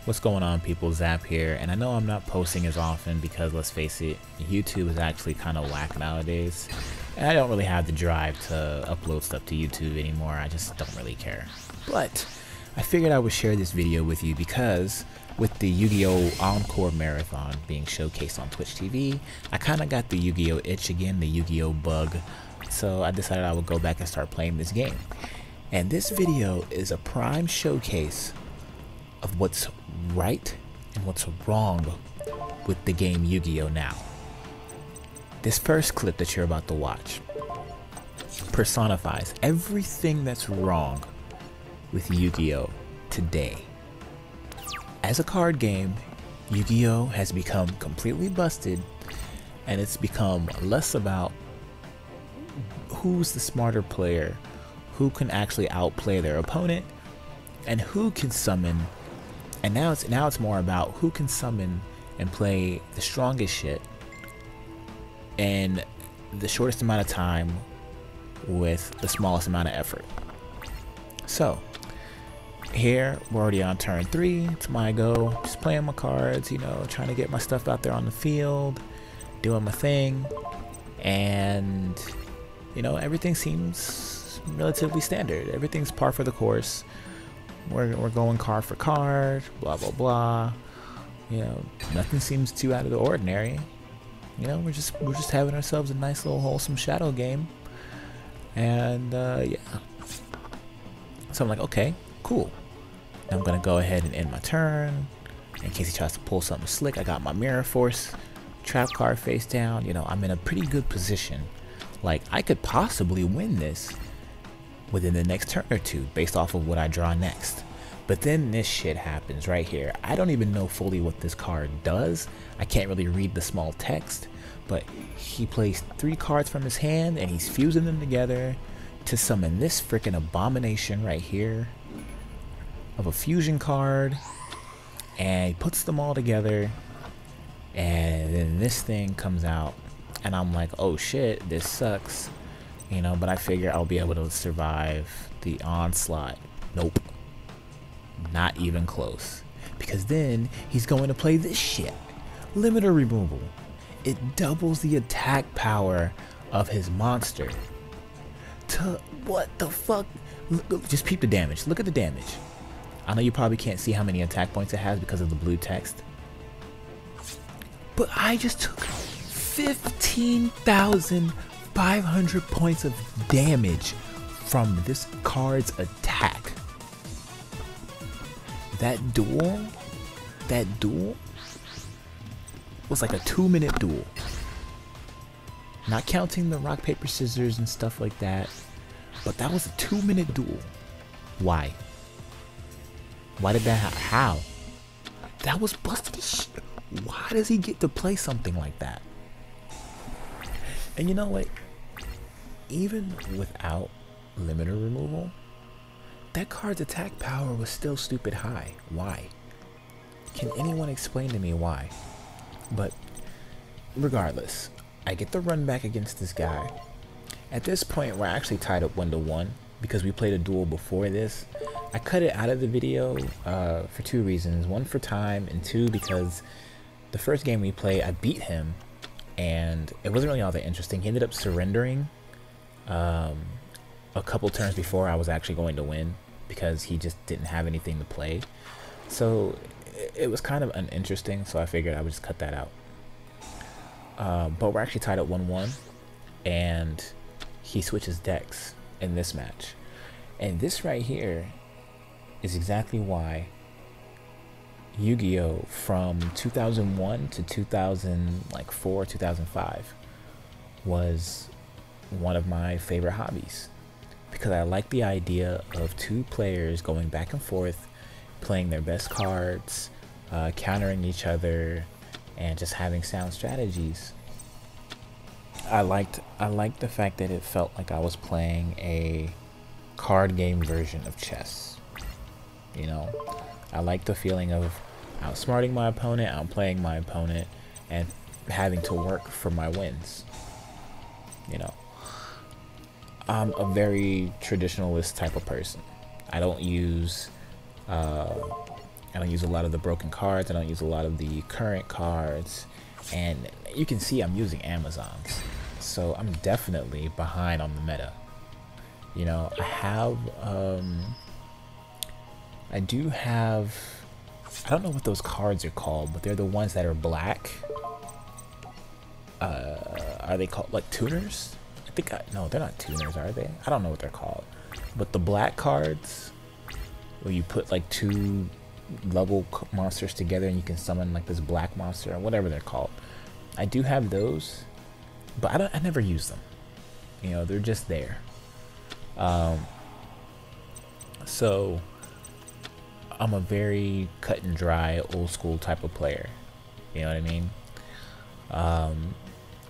What's going on, people? Zap here, and I know I'm not posting as often because, let's face it, YouTube is actually kind of whack nowadays, and I don't really have the drive to upload stuff to YouTube anymore. I just don't really care. But I figured I would share this video with you because with the Yu-Gi-Oh! Encore Marathon being showcased on Twitch TV, I kind of got the Yu-Gi-Oh! Itch again, the Yu-Gi-Oh! Bug, so I decided I would go back and start playing this game. And this video is a prime showcase of what's right and what's wrong with the game Yu-Gi-Oh! Now. This first clip that you're about to watch personifies everything that's wrong with Yu-Gi-Oh! Today. As a card game, Yu-Gi-Oh! Has become completely busted, and it's become less about who's the smarter player, who can actually outplay their opponent, and who can summon. And now it's more about who can summon and play the strongest shit in the shortest amount of time with the smallest amount of effort. So here we're already on turn 3. It's my go. Just playing my cards, you know, trying to get my stuff out there on the field, doing my thing, and you know, everything seems relatively standard. Everything's par for the course. We're going card for card, blah blah blah. You know, nothing seems too out of the ordinary. You know, we're just having ourselves a nice little wholesome shadow game, and yeah. So I'm like, okay, cool. Now I'm gonna go ahead and end my turn. In case he tries to pull something slick, I got my Mirror Force trap card face down. You know, I'm in a pretty good position. Like, I could possibly win this within the next turn or two based off of what I draw next. But then this shit happens right here. I don't even know fully what this card does. I can't really read the small text, but he plays 3 cards from his hand and he's fusing them together to summon this freaking abomination right here of a fusion card, and he puts them all together, and then this thing comes out, and I'm like, oh shit, this sucks. You know, but I figure I'll be able to survive the onslaught. Nope. Not even close. Because then he's going to play this shit. Limiter removal. It doubles the attack power of his monster. To what the fuck? Look, just peep the damage. Look at the damage. I know you probably can't see how many attack points it has because of the blue text. But I just took 15,500 points of damage from this card's attack. That duel was like a 2-minute duel. Not counting the rock, paper, scissors and stuff like that, but that was a 2-minute duel. Why? Why did that how? That was busted as shit. Why does he get to play something like that? And you know what? Even without limiter removal, that card's attack power was still stupid high. Why? Can anyone explain to me why? But regardless, I get the run back against this guy. At this point, we're actually tied up 1-1 because we played a duel before this. I cut it out of the video for 2 reasons. 1, for time, and 2, because the first game we played, I beat him, and it wasn't really all that interesting. He ended up surrendering a couple turns before I was actually going to win because he just didn't have anything to play. So it was kind of uninteresting, so I figured I would just cut that out. But we're actually tied at 1-1, and he switches decks in this match. And this right here is exactly why Yu-Gi-Oh! From 2001 to 2004, 2005 was one of my favorite hobbies, because I like the idea of 2 players going back and forth, playing their best cards, countering each other, and just having sound strategies. I liked the fact that it felt like I was playing a card game version of chess. You know, I like the feeling of outsmarting my opponent, outplaying my opponent, and having to work for my wins. You know, I'm a very traditionalist type of person. I don't use I don't use a lot of the broken cards. I don't use a lot of the current cards. And you can see I'm using Amazons. So I'm definitely behind on the meta. You know, I do have, I don't know what those cards are called, but they're the ones that are black. Are they called like tuners? No, they're not tuners, are they? I don't know what they're called. But the black cards, where you put like 2 level monsters together and you can summon like this black monster or whatever they're called. I do have those, but I never use them. You know, they're just there. So I'm a very cut and dry, old school type of player. You know what I mean?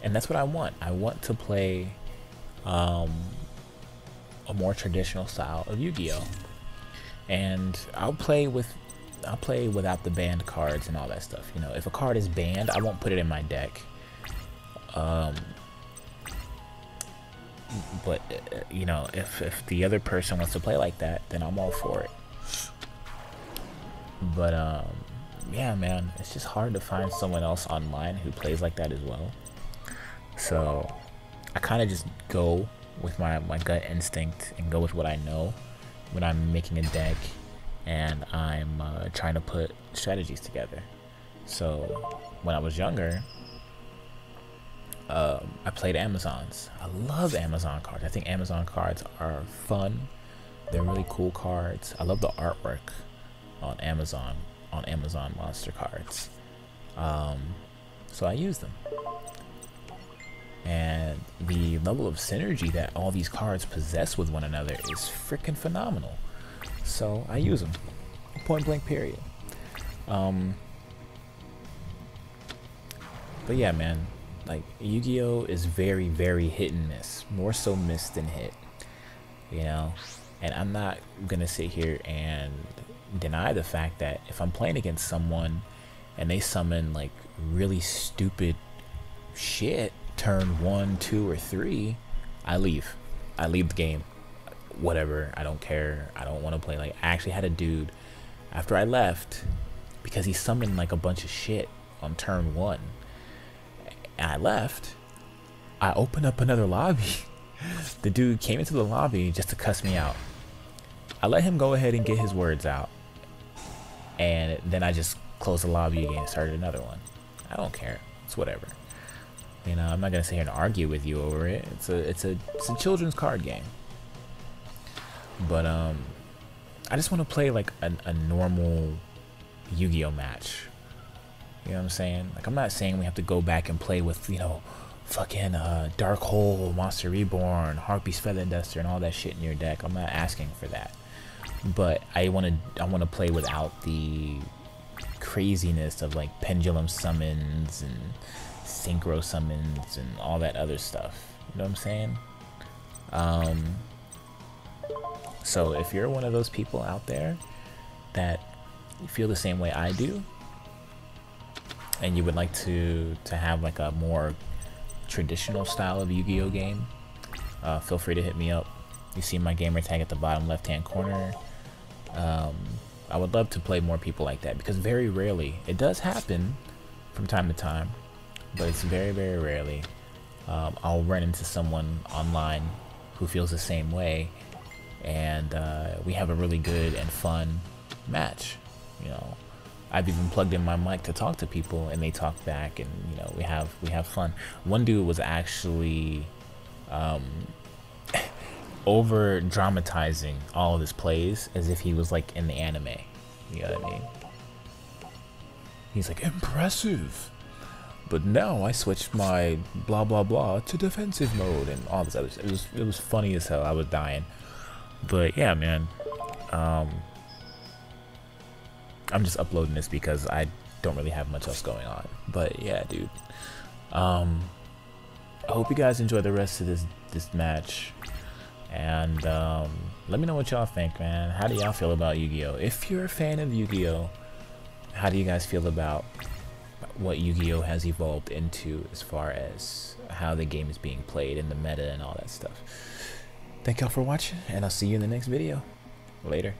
And that's what I want. I want to play a more traditional style of Yu-Gi-Oh! And I'll play without the banned cards and all that stuff. You know, if a card is banned, I won't put it in my deck. But you know, if the other person wants to play like that, then I'm all for it. But yeah, man, it's just hard to find someone else online who plays like that as well. So I kind of just go with my gut instinct and go with what I know when I'm making a deck and I'm trying to put strategies together. So when I was younger, I played Amazons. I love Amazon cards. I think Amazon cards are fun. They're really cool cards. I love the artwork on Amazon monster cards. So I use them. And the level of synergy that all these cards possess with one another is freaking phenomenal. So I use them. Point blank period. But yeah, man, like Yu-Gi-Oh! Is very, very hit and miss. More so miss than hit. You know? And I'm not gonna sit here and deny the fact that if I'm playing against someone and they summon like really stupid shit turn 1, 2, or 3, I leave the game. Whatever, I don't care. I don't want to play. Like, I actually had a dude after I left because he summoned like a bunch of shit on turn 1 and I left. I opened up another lobby. The dude came into the lobby just to cuss me out. I let him go ahead and get his words out, and then I just closed the lobby again and started another one. I don't care. It's whatever. You know, I'm not gonna sit here and argue with you over it. It's a children's card game. But I just want to play like a normal Yu-Gi-Oh! Match. You know what I'm saying? Like, I'm not saying we have to go back and play with, you know, fucking Dark Hole, Monster Reborn, Harpy's Feather Duster, and all that shit in your deck. I'm not asking for that. But I want to play without the craziness of like pendulum summons and synchro summons and all that other stuff. You know what I'm saying? So if you're one of those people out there that feel the same way I do, and you would like to have like a more traditional style of Yu-Gi-Oh! Game, feel free to hit me up. You see my gamer tag at the bottom left hand corner. I would love to play more people like that, because very rarely, it does happen from time to time, but it's very, very rarely I'll run into someone online who feels the same way, and we have a really good and fun match. You know, I've even plugged in my mic to talk to people, and they talk back, and you know, we have fun. One dude was actually over dramatizing all of his plays as if he was like in the anime. You know what I mean? He's like, impressive, but now I switched my blah blah blah to defensive mode and all this other stuff. It was funny as hell. I was dying. But yeah, man, I'm just uploading this because I don't really have much else going on. But yeah, dude, I hope you guys enjoy the rest of this match. And let me know what y'all think, man. How do y'all feel about Yu-Gi-Oh? If you're a fan of Yu-Gi-Oh, how do you guys feel about what Yu-Gi-Oh has evolved into as far as how the game is being played and the meta and all that stuff? Thank y'all for watching, and I'll see you in the next video. Later.